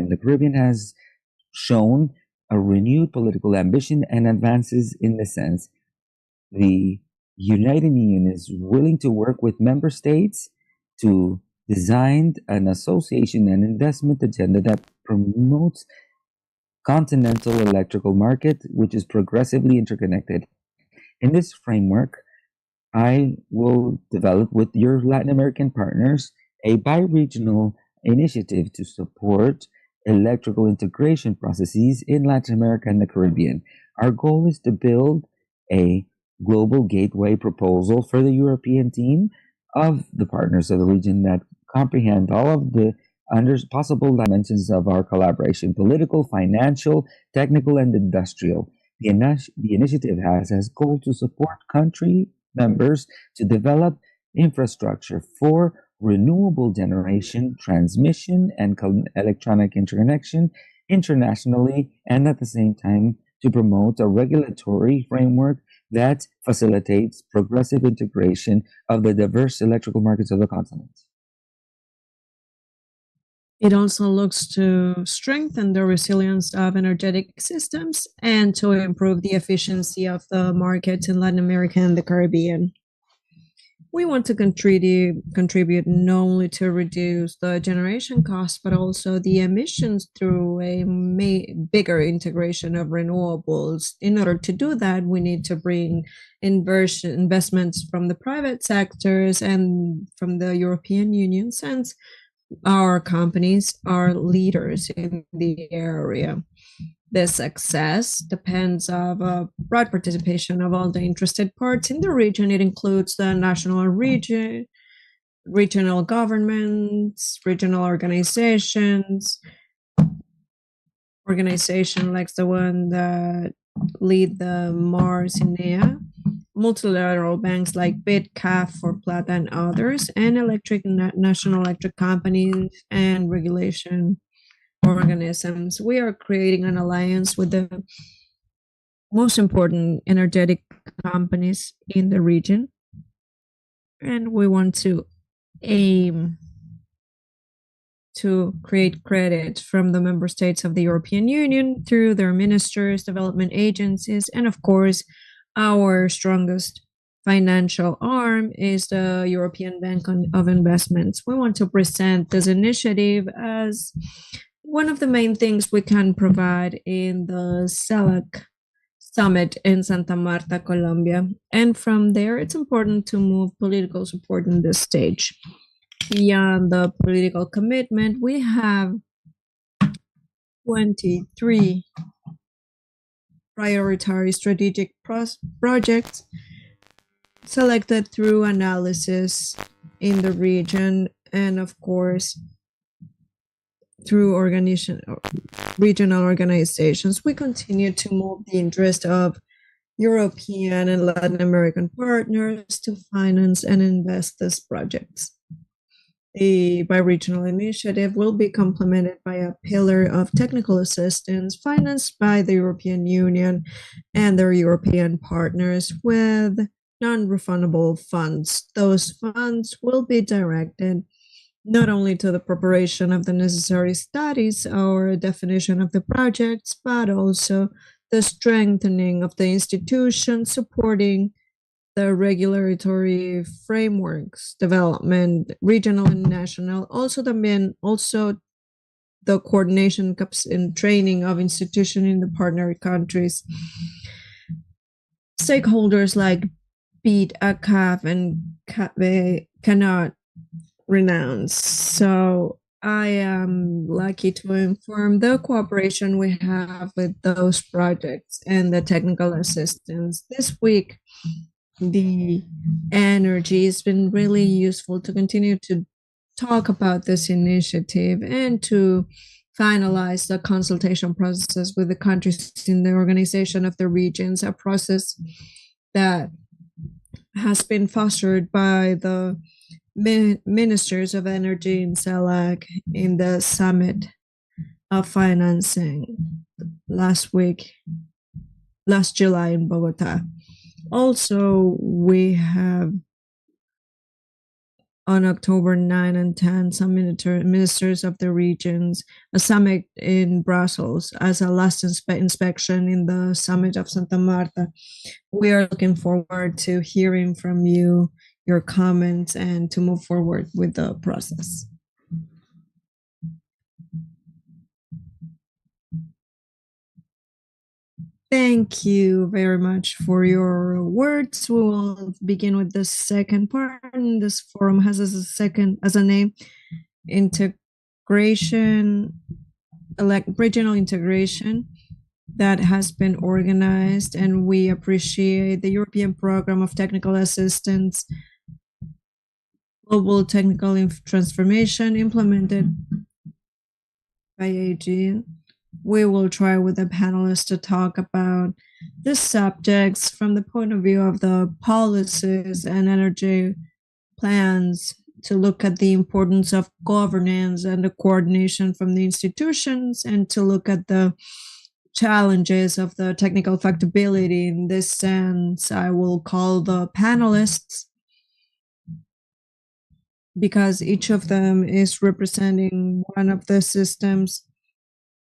and the Caribbean has shown a renewed political ambition and advances in this sense. The United Union is willing to work with member states to design an association and investment agenda that promotes continental electrical market, which is progressively interconnected. In this framework, I will develop with your Latin American partners a bi-regional initiative to support electrical integration processes in Latin America and the Caribbean. Our goal is to build a global gateway proposal for the European team of the partners of the region that comprehend all of the possible dimensions of our collaboration: political, financial, technical, and industrial. The initiative has as goal to support country members to develop infrastructure for renewable generation, transmission, and electronic interconnection internationally, and at the same time to promote a regulatory framework that facilitates progressive integration of the diverse electrical markets of the continent. It also looks to strengthen the resilience of energetic systems and to improve the efficiency of the markets in Latin America and the Caribbean. We want to contribute not only to reduce the generation costs, but also the emissions through a bigger integration of renewables. In order to do that, we need to bring investments from the private sectors and from the European Union, since our companies are leaders in the area. This success depends on a broad participation of all the interested parts in the region. It includes the national and regional governments, regional organizations like the one that lead the Mars INEA, multilateral banks like BID, CAF, For Plata, and others, and national electric companies and regulation organisms. We are creating an alliance with the most important energetic companies in the region, and we want to aim to create credit from the member states of the European Union through their ministers, development agencies, and of course, our strongest financial arm is the European Bank of Investments. We want to present this initiative as one of the main things we can provide in the CELAC summit in Santa Marta, Colombia. And from there, it's important to move political support in this stage. Beyond the political commitment, we have 23 prioritary strategic projects selected through analysis in the region, and of course through regional organizations. We continue to move the interest of European and Latin American partners to finance and invest these projects. The bi-regional initiative will be complemented by a pillar of technical assistance financed by the European Union and their European partners with non-refundable funds. Those funds will be directed not only to the preparation of the necessary studies or definition of the projects, but also the strengthening of the institutions supporting the regulatory frameworks development, regional and national, also the coordination and training of institutions in the partner countries. Stakeholders like BID, ACAF, and CABE cannot renounce. So I am lucky to inform the cooperation we have with those projects and the technical assistance. This week, the energy has been really useful to continue to talk about this initiative and to finalize the consultation process with the countries in the organization of the regions, a process that has been fostered by the ministers of energy in CELAC in the summit of financing last July in Bogota. Also, we have on October 9 and 10, some ministers of the regions, a summit in Brussels as a last inspection in the summit of Santa Marta. We are looking forward to hearing from you, your comments, and to move forward with the process. Thank you very much for your words. We will begin with the second part. This forum has as a name, integration, regional integration that has been organized, and we appreciate the European Program of Technical Assistance, Global Technical Transformation implemented by AG. We will try with the panelists to talk about the subjects from the point of view of the policies and energy plans, to look at the importance of governance and the coordination from the institutions, and to look at the challenges of the technical factibility. In this sense, I will call the panelists, because each of them is representing one of the systems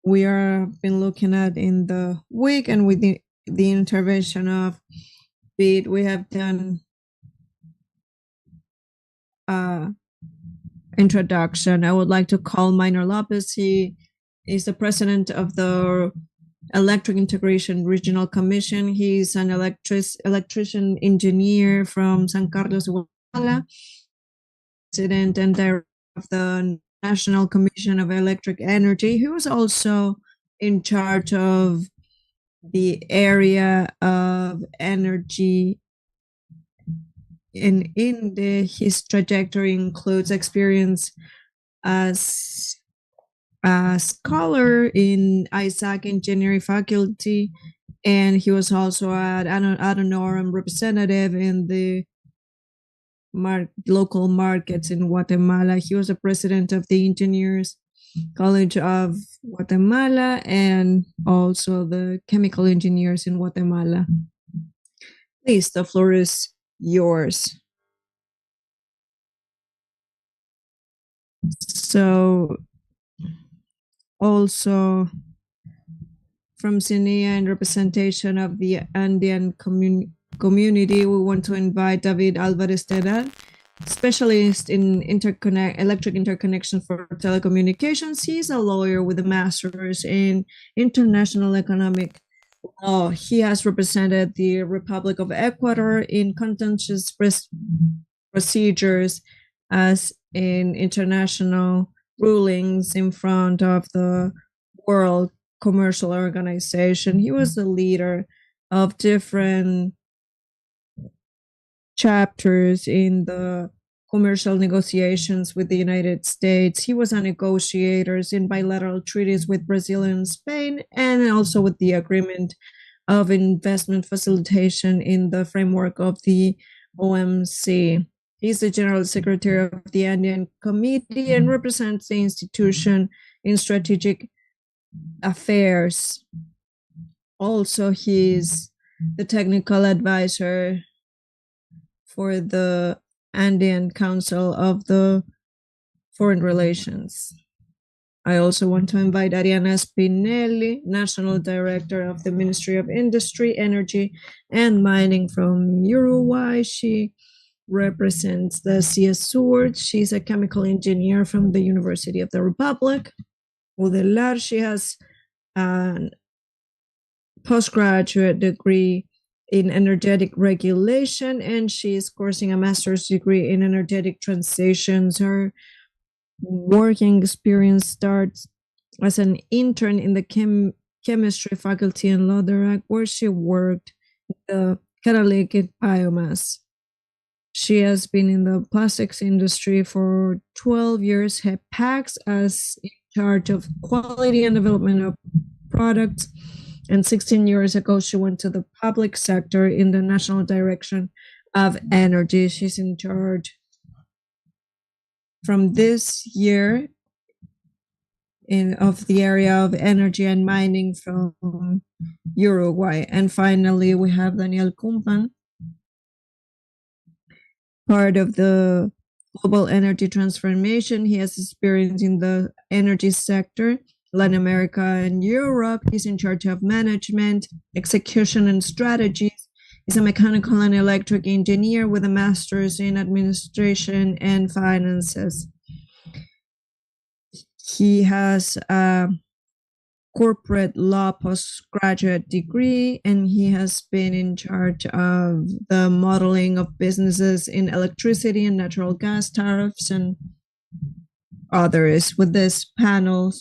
we are been looking at in the week, and with the intervention of BID, we have done introduction. I would like to call Minor Lopez. He is the president of the Electric Integration Regional Commission. He's an electrician engineer from San Carlos, Guatemala, president and director of the National Commission of Electric Energy. He was also in charge of the area of energy, and his trajectory includes experience as a scholar in ISAC engineering faculty, and he was also an ad honorem representative in the local markets in Guatemala. He was a president of the Engineers College of Guatemala and also the Chemical Engineers in Guatemala. Please, the floor is yours. So, also from CINEA in representation of the Andean community, we want to invite David Alvarez Terán, specialist in electric interconnection for telecommunications. He's a lawyer with a master's in international economic law. He has represented the Republic of Ecuador in contentious procedures as in international rulings in front of the World Commercial Organization. He was the leader of different chapters in the commercial negotiations with the United States. He was a negotiator in bilateral treaties with Brazil and Spain, and also with the agreement of investment facilitation in the framework of the OMC. He's the General Secretary of the Andean Committee and represents the institution in strategic affairs. Also, he's the technical advisor for the Andean Council of the Foreign Relations. I also want to invite Ariana Spinelli, National Director of the Ministry of Industry, Energy, and Mining from Uruguay. She represents the CIESUR. She's a chemical engineer from the University of the Republic. UDELAR, she has a postgraduate degree in energetic regulation, and she is coursing a master's degree in energetic transitions. Her working experience starts as an intern in the chemistry faculty in Loderac, where she worked in the catalytic biomass. She has been in the plastics industry for 12 years, had PAX as in charge of quality and development of products. And 16 years ago, she went to the public sector in the National Direction of Energy. She's in charge from this year of the area of energy and mining from Uruguay. And finally, we have Daniel Kumpan, part of the global energy transformation. He has experience in the energy sector, Latin America and Europe. He's in charge of management, execution, and strategies. He's a mechanical and electric engineer with a master's in administration and finances. He has a corporate law postgraduate degree, and he has been in charge of the modeling of businesses in electricity and natural gas tariffs and others. With this panel,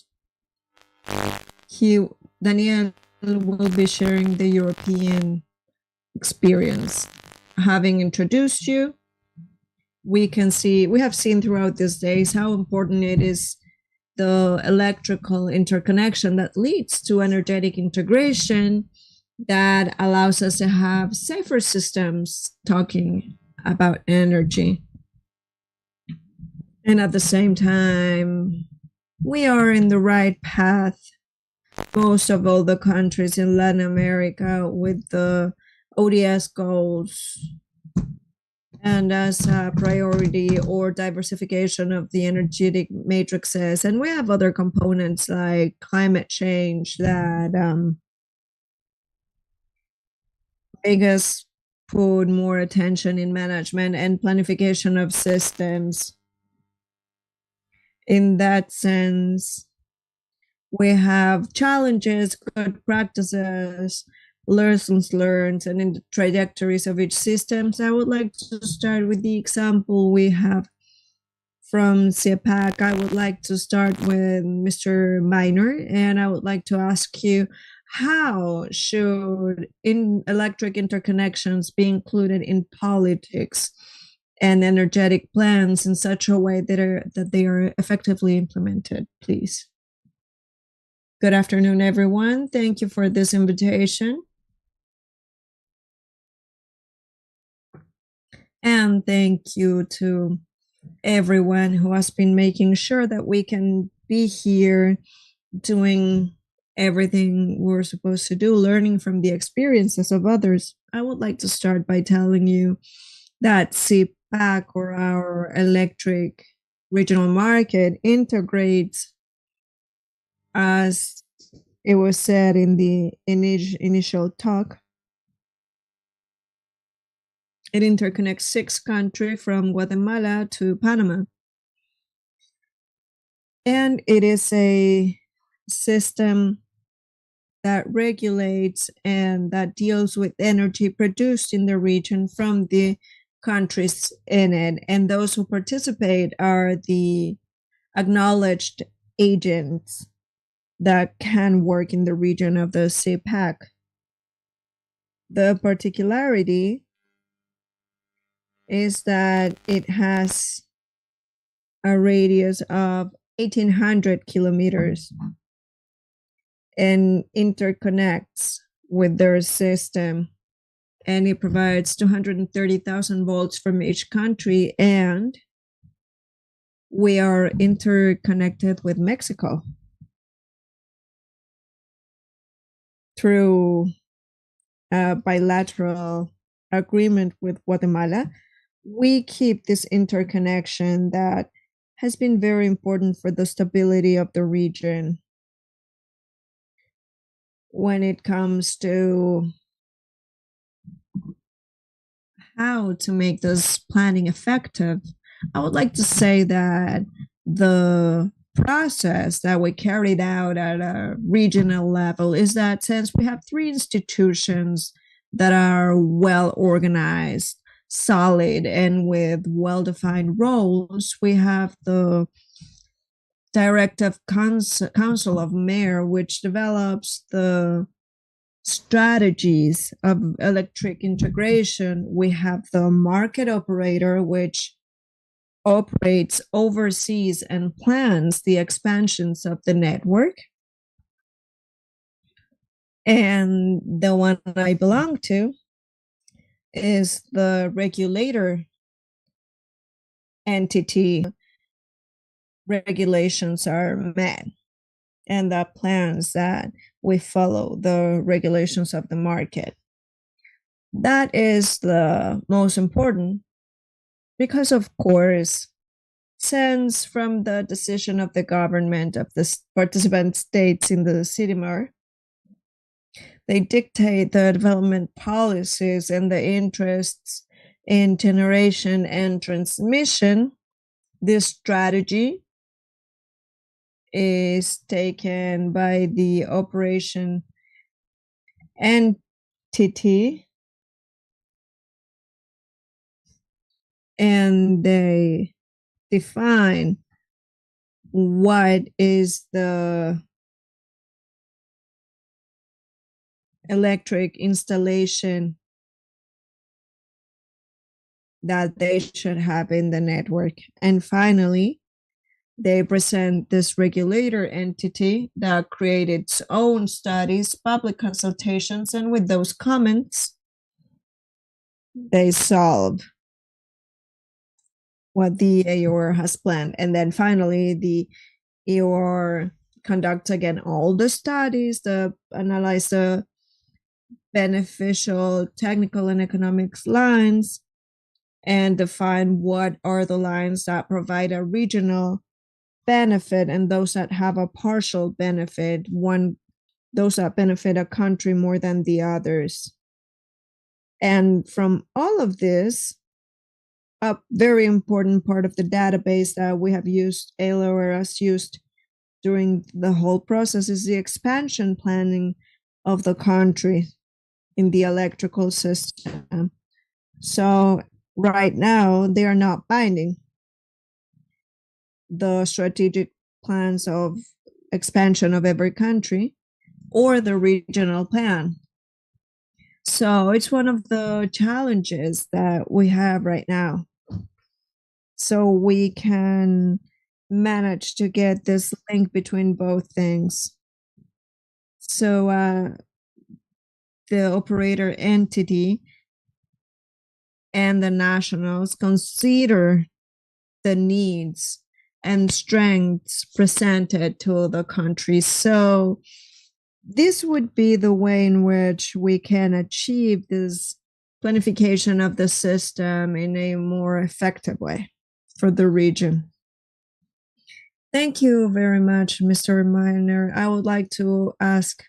Daniel will be sharing the European experience. Having introduced you, we have seen throughout these days how important it is, the electrical interconnection that leads to energetic integration that allows us to have safer systems talking about energy. And at the same time, we are in the right path. Most of all the countries in Latin America with the ODS goals and as a priority or diversification of the energetic matrices. And we have other components like climate change that make us put more attention in management and planification of systems. In that sense, we have challenges, good practices, lessons learned, and in the trajectories of each system. So I would like to start with the example we have from CEPAC. I would like to start with Mr. Miner, and I would like to ask you, how should electric interconnections be included in politics and energetic plans in such a way that they are effectively implemented, please? Good afternoon, everyone. Thank you for this invitation. And thank you to everyone who has been making sure that we can be here doing everything we're supposed to do, learning from the experiences of others. I would like to start by telling you that CEPAC, or our electric regional market, integrates, as it was said in the initial talk, it interconnects 6 countries from Guatemala to Panama. And it is a system that regulates and that deals with energy produced in the region from the countries in it. And those who participate are the acknowledged agents that can work in the region of the CEPAC. The particularity is that it has a radius of 1,800 kilometers and interconnects with their system, and it provides 230,000 volts from each country, and we are interconnected with Mexico through a bilateral agreement with Guatemala. We keep this interconnection that has been very important for the stability of the region. When it comes to how to make this planning effective, I would like to say that the process that we carried out at a regional level is that, since we have 3 institutions that are well organized, solid, and with well-defined roles, we have the Directive Council of Mayor, which develops the strategies of electric integration. We have the market operator, which operates, oversees, and plans the expansions of the network. And the one I belong to is the regulator entity. Regulations are met, and that plans that we follow the regulations of the market. That is the most important, because of course sense from the decision of the government of the participant states in the CITIMAR. They dictate the development policies and the interests in generation and transmission. This strategy is taken by the operation entity, and they define what is the electric installation that they should have in the network. And finally, they present this regulator entity that created its own studies, public consultations, and with those comments, they solve what the AOR has planned. And then finally, the AOR conducts again all the studies, analyze the beneficial technical and economics lines, and define what are the lines that provide a regional benefit and those that have a partial benefit, those that benefit a country more than the others. And from all of this, a very important part of the database that we have used, AOR has used during the whole process, is the expansion planning of the country in the electrical system. So right now, they are not binding. The strategic plans of expansion of every country or the regional plan. So it's one of the challenges that we have right now. So we can manage to get this link between both things. So the operator entity and the nationals consider the needs and strengths presented to the country. So this would be the way in which we can achieve this planification of the system in a more effective way for the region. Thank you very much, Mr. Miner. I would like to ask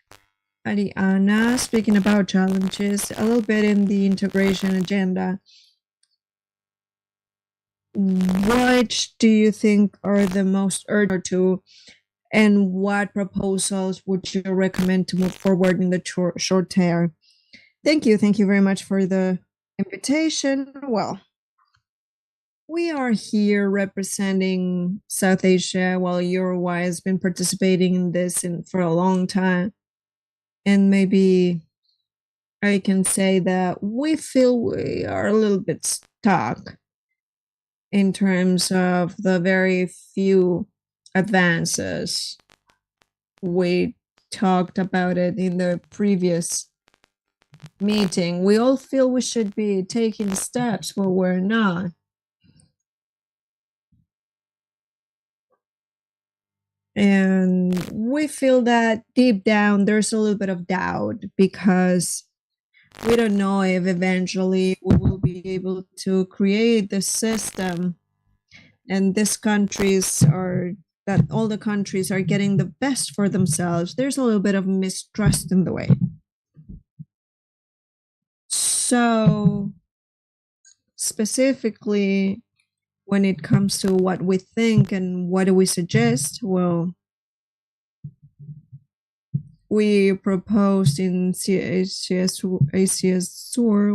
Ariana, speaking about challenges, a little bit in the integration agenda. Which do you think are the most urgent to, and what proposals would you recommend to move forward in the short term? Thank you. Thank you very much for the invitation. Well, we are here representing South Asia, while Uruguay has been participating in this for a long time. And maybe I can say that we feel we are a little bit stuck in terms of the very few advances. We talked about it in the previous meeting. We all feel we should be taking steps, but we're not. And we feel that deep down there's a little bit of doubt, because we don't know if eventually we will be able to create the system and that all the countries are getting the best for themselves. There's a little bit of mistrust in the way. So specifically, when it comes to what we think and what do we suggest, well, we proposed in ACS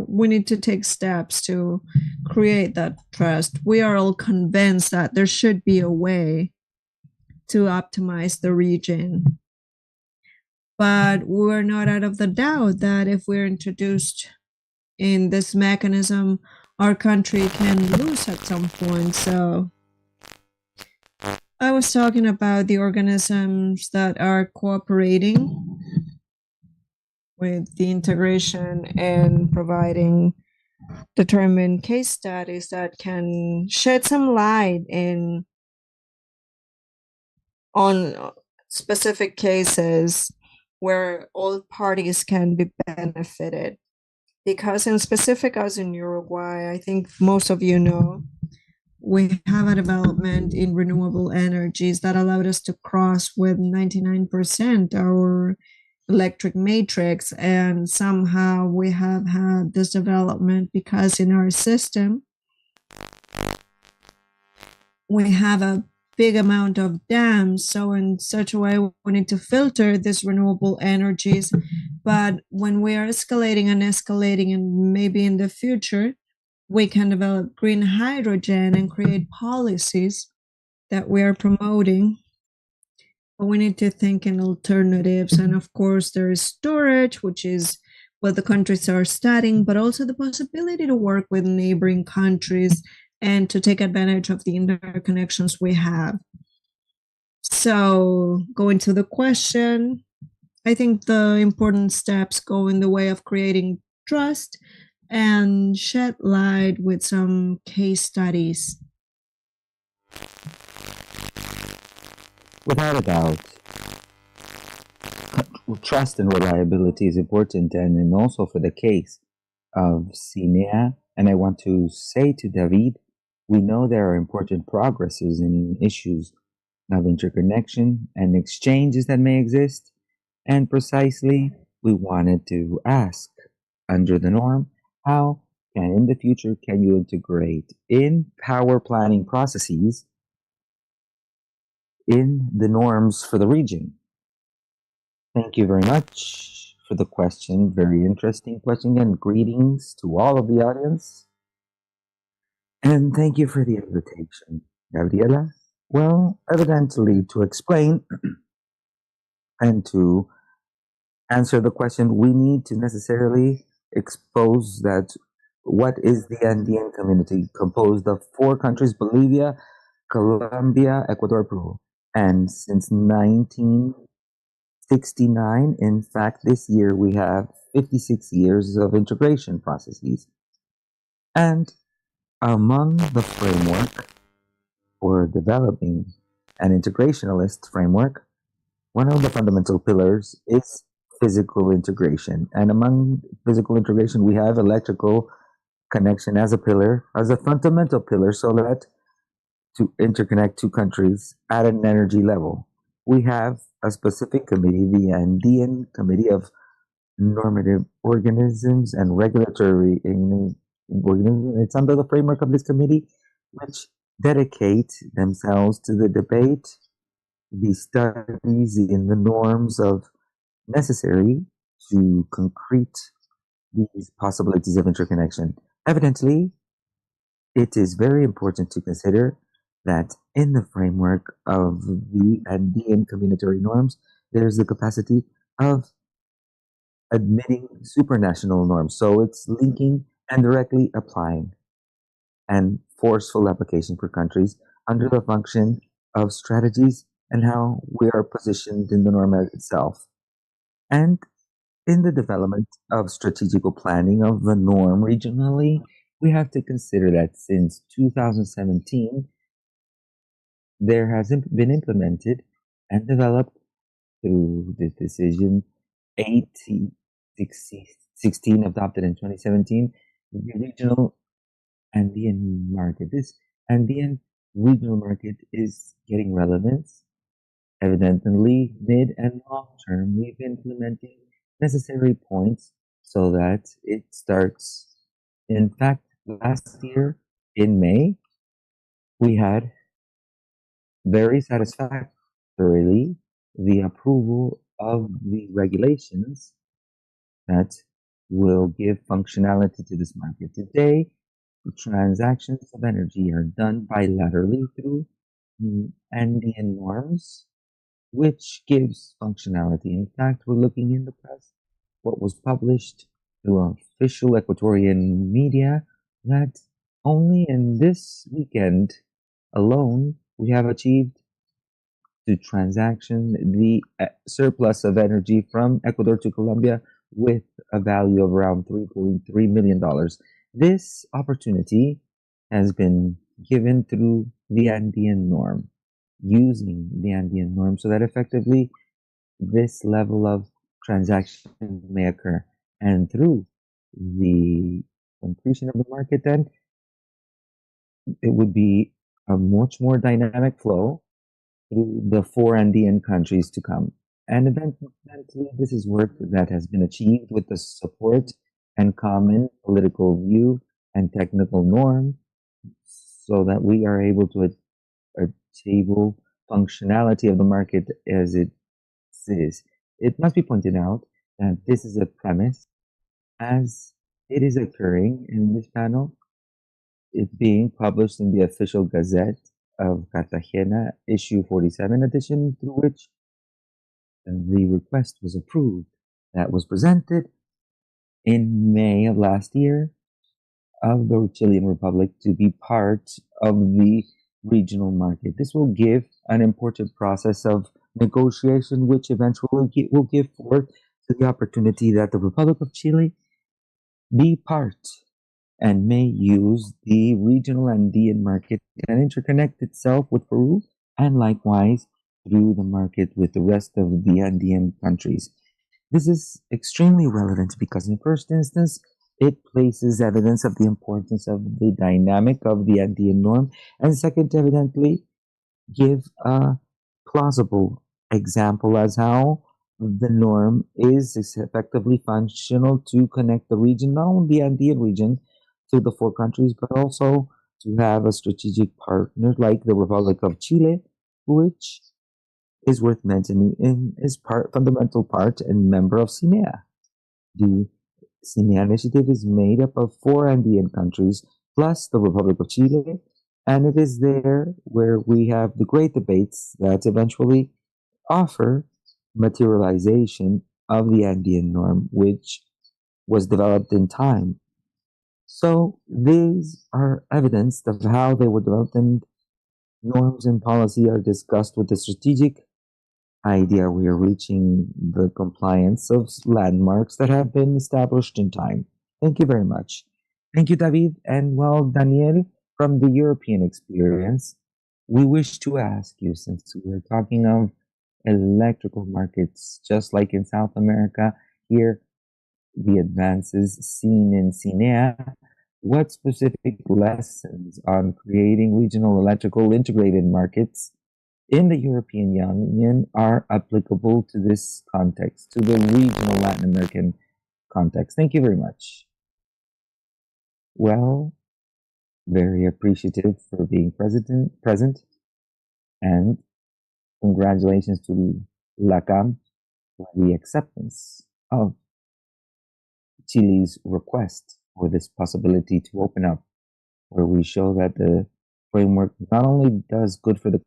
we need to take steps to create that trust. We are all convinced that there should be a way to optimize the region. But we're not out of the doubt that if we're introduced in this mechanism, our country can lose at some point. So I was talking about the organisms that are cooperating with the integration and providing determined case studies that can shed some light on specific cases where all parties can be benefited. Because in specific, as in Uruguay, I think most of you know we have a development in renewable energies that allowed us to cross with 99% our electric matrix. And somehow we have had this development because in our system, we have a big amount of dams. So in such a way, we need to filter these renewable energies. But when we are escalating and escalating, and maybe in the future, we can develop green hydrogen and create policies that we are promoting. But we need to think in alternatives. And of course, there is storage, which is what the countries are studying, but also the possibility to work with neighboring countries and to take advantage of the interconnections we have. So, going to the question, I think the important steps go in the way of creating trust and shed light with some case studies. Without a doubt, trust and reliability is important, and also for the case of CINEA. And I want to say to David, we know there are important progresses in issues of interconnection and exchanges that may exist. And precisely, we wanted to ask under the norm, how can in the future can you integrate in power planning processes in the norms for the region? Thank you very much for the question. Very interesting question, and greetings to all of the audience. And thank you for the invitation, Gabriela. Well, evidently, to explain and to answer the question, we need to necessarily expose that what is the Andean community, composed of 4 countries: Bolivia, Colombia, Ecuador, Peru. And since 1969, in fact, this year we have 56 years of integration processes. And among the framework for developing an integrationalist framework, one of the fundamental pillars is physical integration. And among physical integration, we have electrical connection as a pillar, as a fundamental pillar, so that to interconnect 2 countries at an energy level. We have a specific committee, the Andean Committee of Normative Organisms and Regulatory Organisms. It's under the framework of this committee, which dedicate themselves to the debate, the studies in the norms of necessary to concrete these possibilities of interconnection. Evidently, it is very important to consider that in the framework of the Andean communitary norms, there's the capacity of admitting supranational norms. So it's linking and directly applying and forceful application for countries under the function of strategies and how we are positioned in the norm itself. And in the development of strategical planning of the norm regionally, we have to consider that since 2017, there has been implemented and developed through the decision 8016 adopted in 2017, the regional Andean market. This Andean regional market is getting relevance. Evidently, mid and long term, we've been implementing necessary points so that it starts. In fact, last year in May, we had very satisfactorily the approval of the regulations that will give functionality to this market. Today, transactions of energy are done bilaterally through Andean norms, which gives functionality. In fact, we're looking in the press what was published through official Ecuadorian media that only in this weekend alone we have achieved to transaction the surplus of energy from Ecuador to Colombia with a value of around $3.3 million. This opportunity has been given through the Andean norm, using the Andean norm so that effectively this level of transaction may occur. And through the completion of the market, then it would be a much more dynamic flow through the four Andean countries to come. And eventually, this is work that has been achieved with the support and common political view and technical norm so that we are able to table functionality of the market as it is. It must be pointed out that this is a premise as it is occurring in this panel. It's being published in the official Gazette of Cartagena, issue 47 edition, through which the request was approved. That was presented in May of last year of the Chilean Republic to be part of the regional market. This will give an important process of negotiation, which eventually will give forth to the opportunity that the Republic of Chile be part and may use the regional Andean market and interconnect itself with Peru and likewise through the market with the rest of the Andean countries. This is extremely relevant because in first instance, it places evidence of the importance of the dynamic of the Andean norm, and second, evidently, give a plausible example as how the norm is effectively functional to connect the region, not only the Andean region, to the four countries, but also to have a strategic partner like the Republic of Chile, which is worth mentioning and is fundamental part and member of CINEA. The CINEA initiative is made up of four Andean countries plus the Republic of Chile, and it is there where we have the great debates that eventually offer materialization of the Andean norm, which was developed in time. So these are evidence of how they were developed, and norms and policy are discussed with the strategic idea we are reaching the compliance of landmarks that have been established in time. Thank you very much. Thank you, David. And well, Daniel, from the European experience, we wish to ask you, since we're talking of electrical markets, just like in South America, here, the advances seen in CINEA, what specific lessons on creating regional electrical integrated markets in the European Union are applicable to this context, to the regional Latin American context? Thank you very much. Well, very appreciative for being present, and congratulations to LACAM for the acceptance of Chile's request for this possibility to open up, where we show that the framework not only does good for the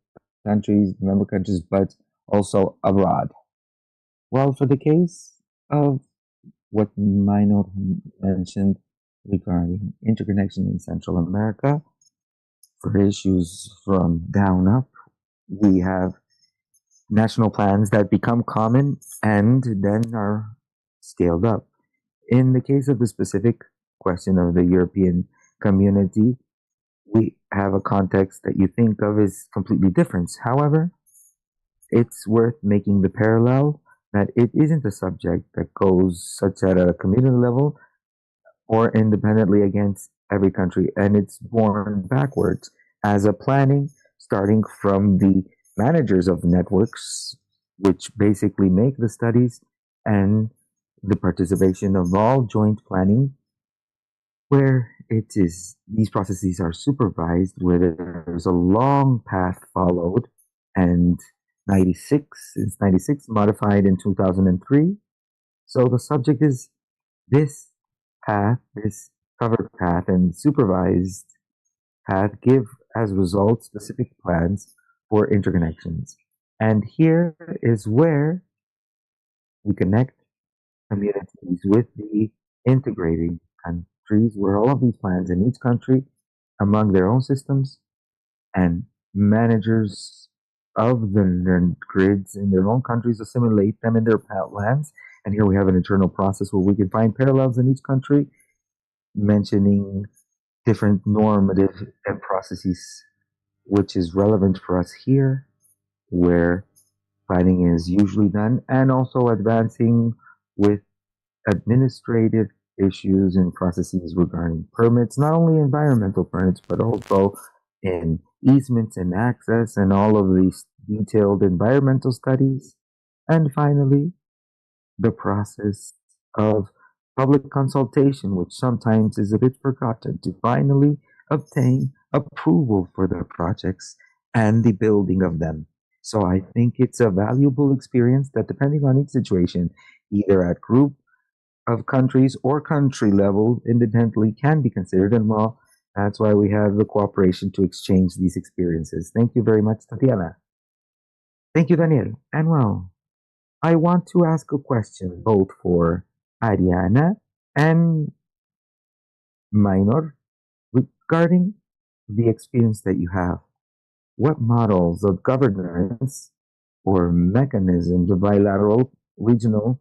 countries, member countries, but also abroad. Well, for the case of what Minor mentioned regarding interconnection in Central America, for issues from down up, we have national plans that become common and then are scaled up. In the case of the specific question of the European community, we have a context that you think of as completely different. However, it's worth making the parallel that it isn't a subject that goes such at a community level or independently against every country, and it's born backwards as a planning starting from the managers of networks, which basically make the studies, and the participation of all joint planning, where it is these processes are supervised, where there's a long path followed, and 96 modified in 2003. So the subject is this path, this covered path and supervised path give as result specific plans for interconnections. And here is where we connect communities with the integrating countries, where all of these plans in each country among their own systems and managers of the grids in their own countries assimilate them in their lands. And here we have an internal process where we can find parallels in each country, mentioning different normative and processes, which is relevant for us here, where planning is usually done, and also advancing with administrative issues and processes regarding permits, not only environmental permits, but also in easements and access and all of these detailed environmental studies. And finally, the process of public consultation, which sometimes is a bit forgotten, to finally obtain approval for their projects and the building of them. So I think it's a valuable experience that, depending on each situation, either at group of countries or country level independently, can be considered. And well, that's why we have the cooperation to exchange these experiences. Thank you very much, Tatiana. Thank you, Daniel. And well, I want to ask a question both for Ariana and Minor regarding the experience that you have. What models of governance or mechanisms of bilateral regional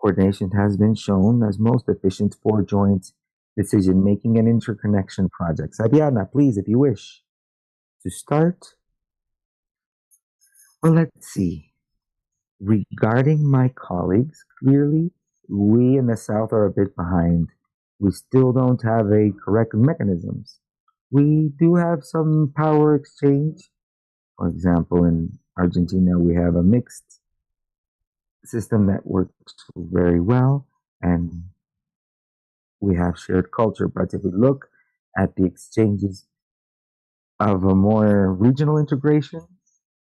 coordination has been shown as most efficient for joint decision making and interconnection projects? Ariana, please, if you wish to start. Well, let's see. Regarding my colleagues, clearly we in the South are a bit behind. We still don't have a correct mechanisms. We do have some power exchange. For example, in Argentina, we have a mixed system that works very well, and we have shared culture. But if we look at the exchanges of a more regional integration,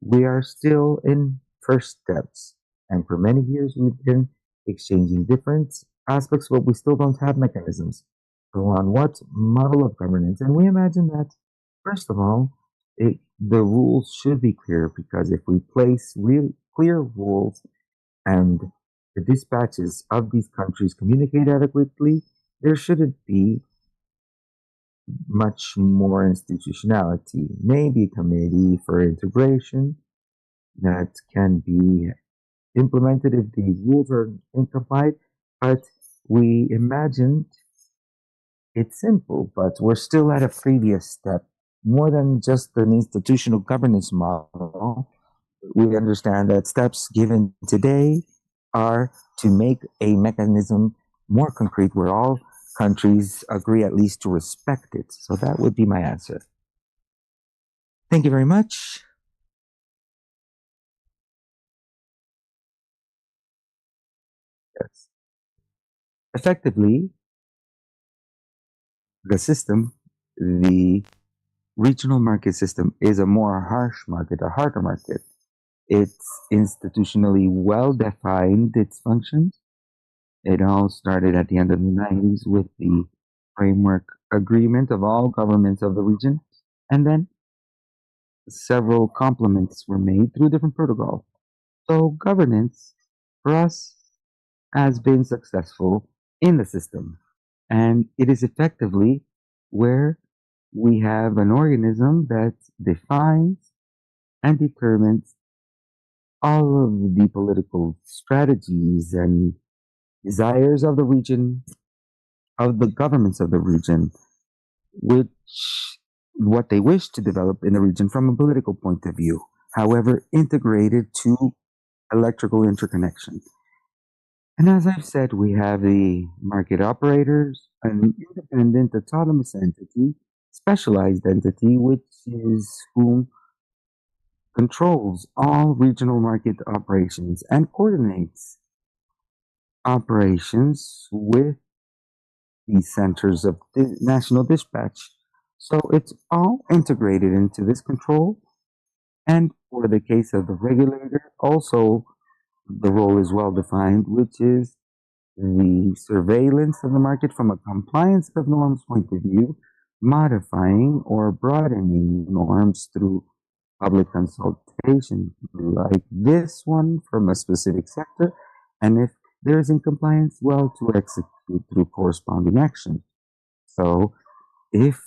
we are still in first steps. And for many years, we've been exchanging different aspects, but we still don't have mechanisms. So, on what model of governance? And we imagine that, first of all, the rules should be clear, because if we place real clear rules and the dispatches of these countries communicate adequately, there shouldn't be much more institutionality. Maybe a committee for integration that can be implemented if the rules are incomplied, but we imagined it's simple, but we're still at a previous step. More than just an institutional governance model, we understand that steps given today are to make a mechanism more concrete where all countries agree at least to respect it. So that would be my answer. Thank you very much. Yes. Effectively, the system, the regional market system, is a more harsh market, a harder market. It's institutionally well defined, its functions. It all started at the end of the 90s with the framework agreement of all governments of the region. And then several complements were made through different protocols. So governance for us has been successful in the system. And it is effectively where we have an organism that defines and determines all of the political strategies and desires of the region, of the governments of the region, which what they wish to develop in the region from a political point of view, however, integrated to electrical interconnection. And as I've said, we have the market operators, an independent autonomous entity, specialized entity, which is whom controls all regional market operations and coordinates operations with the centers of national dispatch. So it's all integrated into this control. And for the case of the regulator, also the role is well defined, which is the surveillance of the market from a compliance of norms point of view, modifying or broadening norms through public consultation, like this one from a specific sector. And if there is incompliance, well, to execute through corresponding action. So if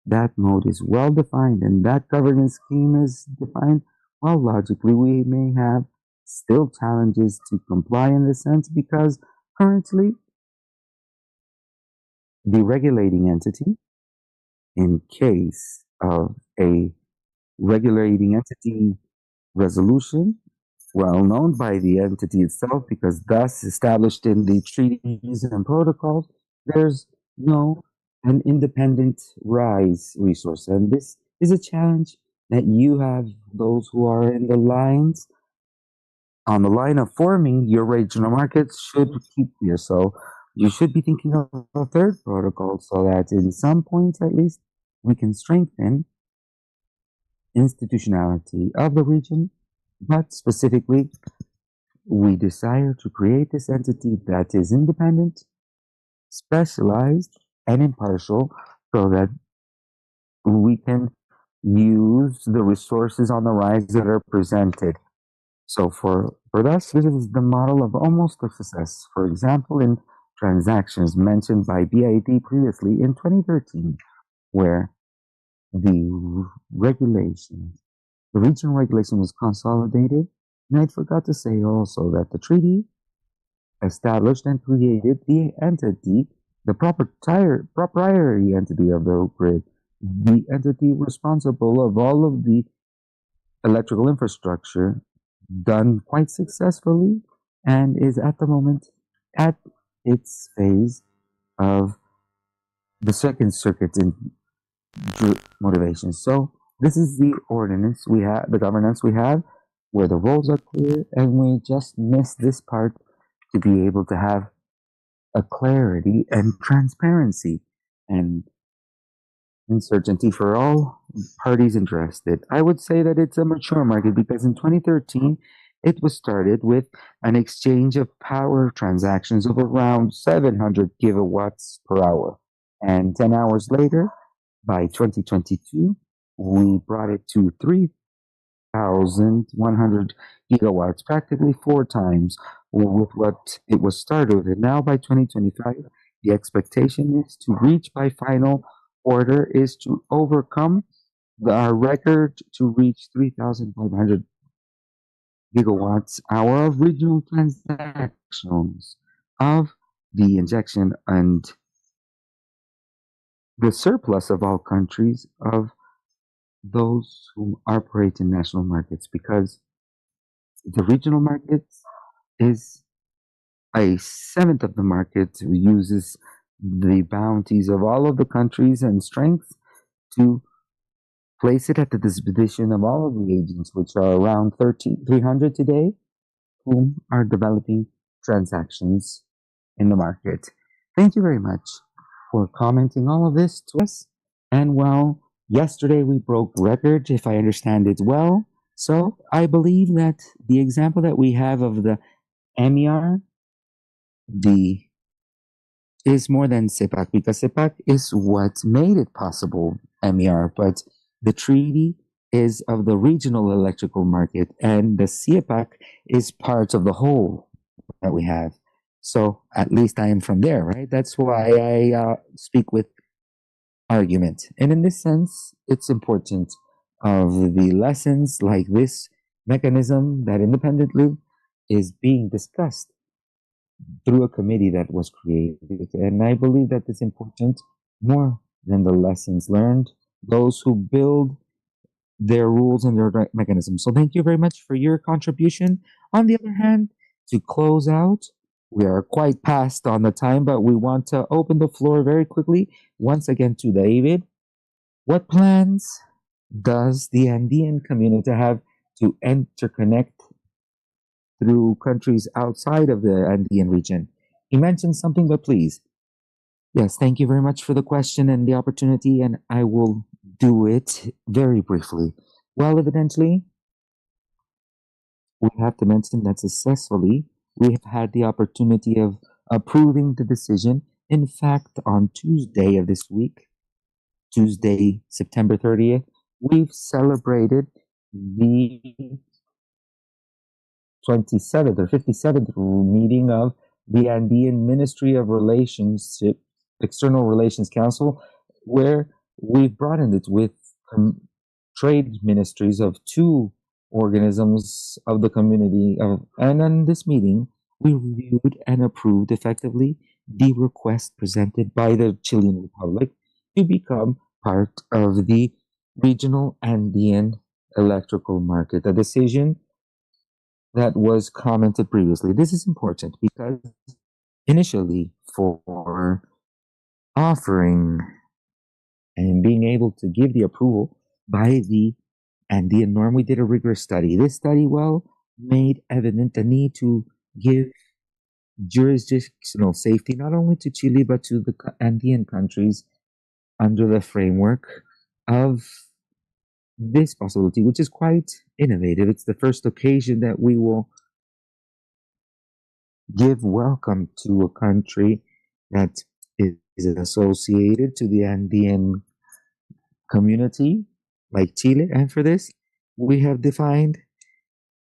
that mode is well defined and that governance scheme is defined, well, logically, we may have still challenges to comply in this sense, because currently the regulating entity, in case of a regulating entity resolution, well known by the entity itself, because thus established in the treaties and protocols, there's no an independent rise resource. And this is a challenge that you have those who are in the lines on the line of forming your regional markets should keep here. So you should be thinking of a third protocol so that in some points at least we can strengthen institutionality of the region, but specifically we desire to create this entity that is independent, specialized, and impartial so that we can use the resources on the rise that are presented. So for us, this is the model of almost a success. For example, in transactions mentioned by BID previously in 2013, where the regulation, the regional regulation was consolidated. And I forgot to say also that the treaty established and created the entity, the proprietary entity of the grid, the entity responsible of all of the electrical infrastructure done quite successfully and is at the moment at its phase of the second circuit in motivation. So this is the ordinance we have, the governance we have, where the roles are clear, and we just miss this part to be able to have a clarity and transparency and uncertainty for all parties interested. I would say that it's a mature market because in 2013 it was started with an exchange of power transactions of around 700 gigawatts per hour. And 10 hours later, by 2022, we brought it to 3,100 gigawatts, practically 4 times with what it was started with. And now by 2025, the expectation is to reach by final order is to overcome our record to reach 3,500 gigawatts hour of regional transactions of the injection and the surplus of all countries of those who operate in national markets, because the regional markets is a seventh of the market uses the bounties of all of the countries and strengths to place it at the disposition of all of the agents, which are around 300 today, whom are developing transactions in the market. Thank you very much for commenting all of this to us. And well, yesterday we broke record, if I understand it well. So I believe that the example that we have of the MER, the is more than CEPAC, because CEPAC is what made it possible, MER, but the treaty is of the regional electrical market, and the CEPAC is part of the whole that we have. So at least I am from there, right? That's why I speak with argument. And in this sense, it's important of the lessons like this mechanism that independently is being discussed through a committee that was created. And I believe that it's important more than the lessons learned, those who build their rules and their mechanisms. So thank you very much for your contribution. On the other hand, to close out, we are quite past on the time, but we want to open the floor very quickly once again to David. What plans does the Andean community have to interconnect through countries outside of the Andean region? He mentioned something, but please. Yes, thank you very much for the question and the opportunity, and I will do it very briefly. Well, evidently, we have to mention that successfully we have had the opportunity of approving the decision. In fact, on Tuesday of this week, Tuesday, September 30th, we've celebrated the 27th or 57th meeting of the Andean Ministry of Relationship, External Relations Council, where we've broadened it with trade ministries of 2 organisms of the community. And in this meeting, we reviewed and approved effectively the request presented by the Chilean Republic to become part of the regional Andean electrical market, a decision that was commented previously. This is important because initially for offering and being able to give the approval by the Andean norm. We did a rigorous study. This study, well, made evident the need to give jurisdictional safety not only to Chile but to the Andean countries under the framework of this possibility, which is quite innovative. It's the first occasion that we will give welcome to a country that is associated to the Andean community like Chile. And for this, we have defined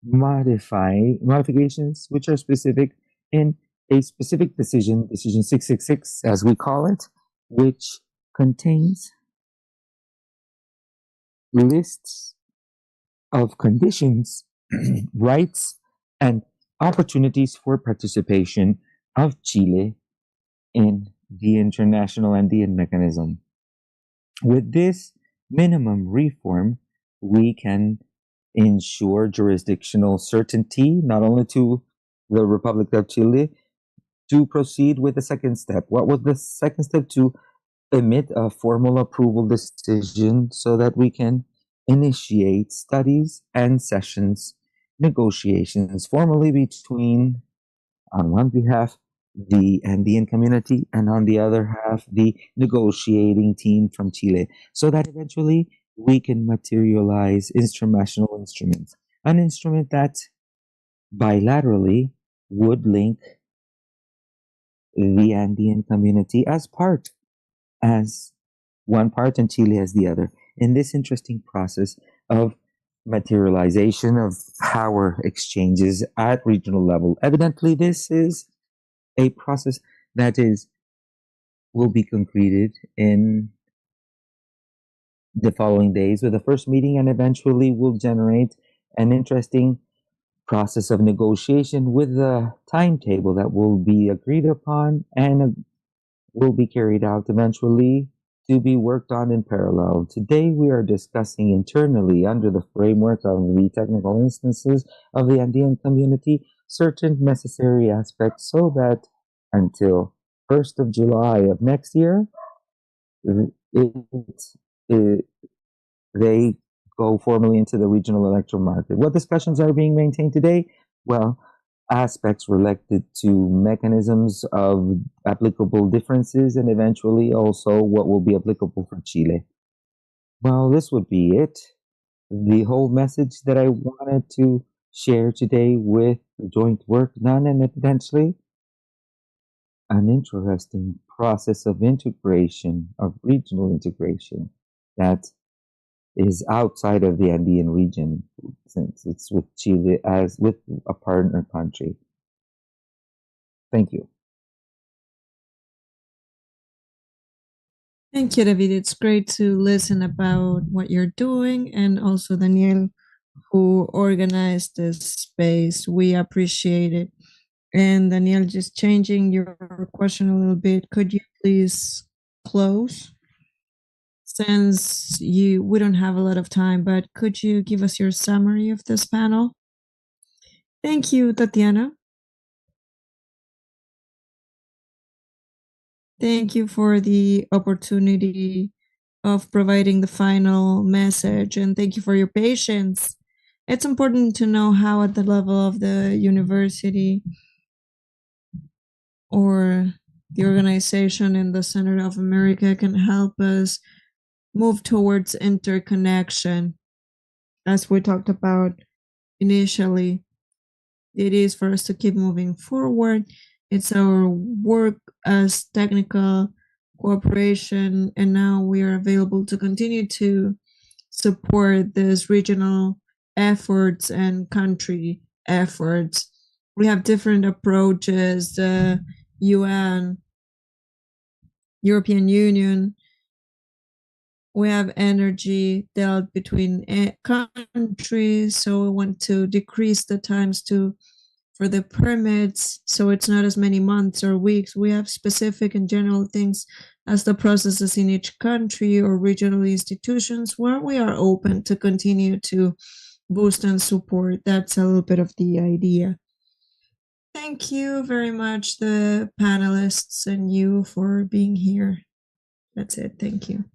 modifications which are specific in a specific decision 666, as we call it, which contains lists of conditions, rights, and opportunities for participation of Chile in the International Andean Mechanism. With this minimum reform, we can ensure jurisdictional certainty, not only to the Republic of Chile, to proceed with the second step. What was the second step? To emit a formal approval decision so that we can initiate studies and sessions, negotiations formally between, on one behalf, the Andean community, and on the other half, the negotiating team from Chile, so that eventually we can materialize international instruments. An instrument that bilaterally would link the Andean community as one part and Chile as the other. In this interesting process of materialization of power exchanges at regional level, evidently this is a process that will be concreted in the following days with the first meeting, and eventually will generate an interesting process of negotiation with a timetable that will be agreed upon and will be carried out eventually to be worked on in parallel. Today, we are discussing internally, under the framework of the technical instances of the Andean community, certain necessary aspects so that until 1st of July of next year, they go formally into the regional electoral market. What discussions are being maintained today? Well, aspects related to mechanisms of applicable differences, and eventually also what will be applicable for Chile. Well, this would be it. The whole message that I wanted to share today with the joint work done, and eventually an interesting process of integration, of regional integration, that is outside of the Andean region, since it's with Chile as with a partner country. Thank you. Thank you, David. It's great to listen about what you're doing, and also Daniel, who organized this space. We appreciate it. And Daniel, just changing your question a little bit, could you please close? Since we don't have a lot of time, but could you give us your summary of this panel? Thank you, Tatiana. Thank you for the opportunity of providing the final message, and thank you for your patience. It's important to know how at the level of the university or the organization in the Center of America can help us move towards interconnection. As we talked about initially, it is for us to keep moving forward. It's our work as technical cooperation, and now we are available to continue to support these regional efforts and country efforts. We have different approaches, the UN, European Union. We have energy dealt between countries, so we want to decrease the times for the permits, so it's not as many months or weeks. We have specific and general things as the processes in each country or regional institutions where we are open to continue to boost and support. That's a little bit of the idea. Thank you very much, the panelists, and you for being here. That's it. Thank you.